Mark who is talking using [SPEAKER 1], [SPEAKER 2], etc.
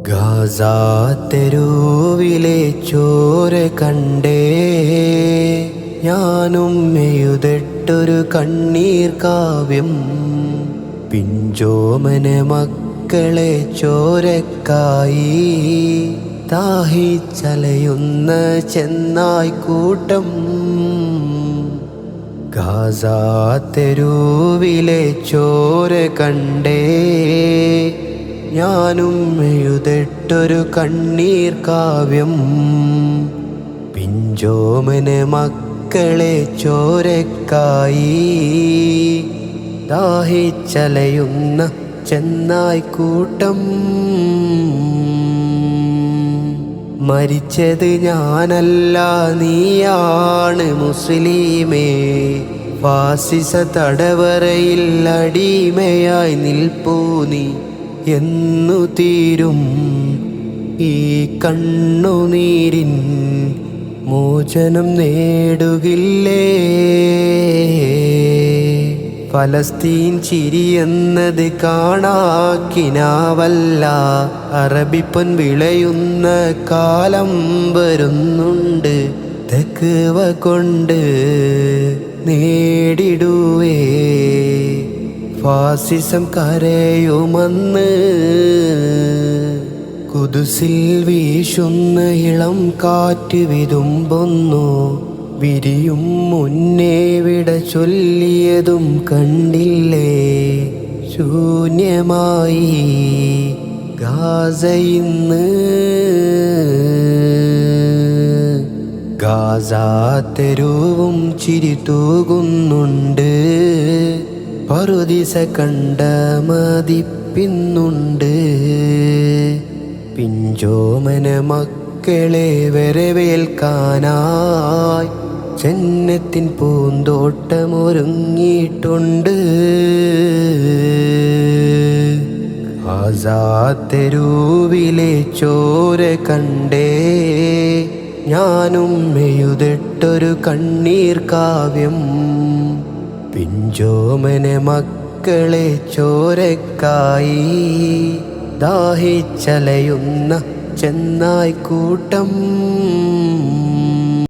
[SPEAKER 1] Gaza തെരുവിലെ ചോര കണ്ടേ ഞാനും എഴുതട്ടൊരു കണ്ണീർ കാവ്യം. പിഞ്ചോമന മക്കളെ ചോരക്കായി ദാഹിച്ചലയുന്ന ചെന്നായ്ക്കൂട്ടം. ഗാസാ തെരുവിലെ ചോര കണ്ടേ ഞാനും എഴുതട്ടൊരു കണ്ണീർ കാവ്യം. പിഞ്ചോമന മക്കളെ ചോരക്കായി ദാഹിച്ചലയുന്ന ചെന്നായ്ക്കൂട്ടം. മരിച്ചത് ഞാനല്ല നീയാണ് മുസ്ലിമേ, ഫാസിസ തടവറയിൽ അടിമയായി നിൽപ്പൂ നീ. എന്നു തീരും ഈ കണ്ണുനീരിൻ മോചനം നേടുകില്ലേ? ഫലസ്തീൻ ചിരിയെന്നത് കാണാക്കിനാവല്ല, അറബിപ്പൊൻ വിളയുന്ന കാലം വരുന്നുണ്ട്. തഖ്വ കൊണ്ട് നേടിടുവേ ഫാസിസം കരയുമെന്ന്. കുദുസിൽ വീശുന്ന ഇളം കാറ്റ് വിതുമ്പുന്നു, വിരിയും മുന്നേ വിട ചൊല്ലിയതും കണ്ടില്ലേ? ശൂന്യമായി ഗാസ ഇന്ന്. ഗാസാ തെരുവും ചിരി തൂകുന്നുണ്ട്, പറുദിസ കണ്ട മതിപ്പിന്നുണ്ട്. പിഞ്ചോമന മക്കളെ വരവേൽക്കാനായി ജന്നത്തിൻ പൂന്തോട്ടമൊരുങ്ങിയിട്ടുണ്ട്. ഗാസാ തെരുവിലെ ചോര കണ്ടേ ഞാനും എഴുതട്ടൊരു കണ്ണീർ കാവ്യം. പിഞ്ചോമന മക്കളെ ചോരക്കായി ദാഹിച്ചലയുന്ന ചെന്നായ്ക്കൂട്ടം.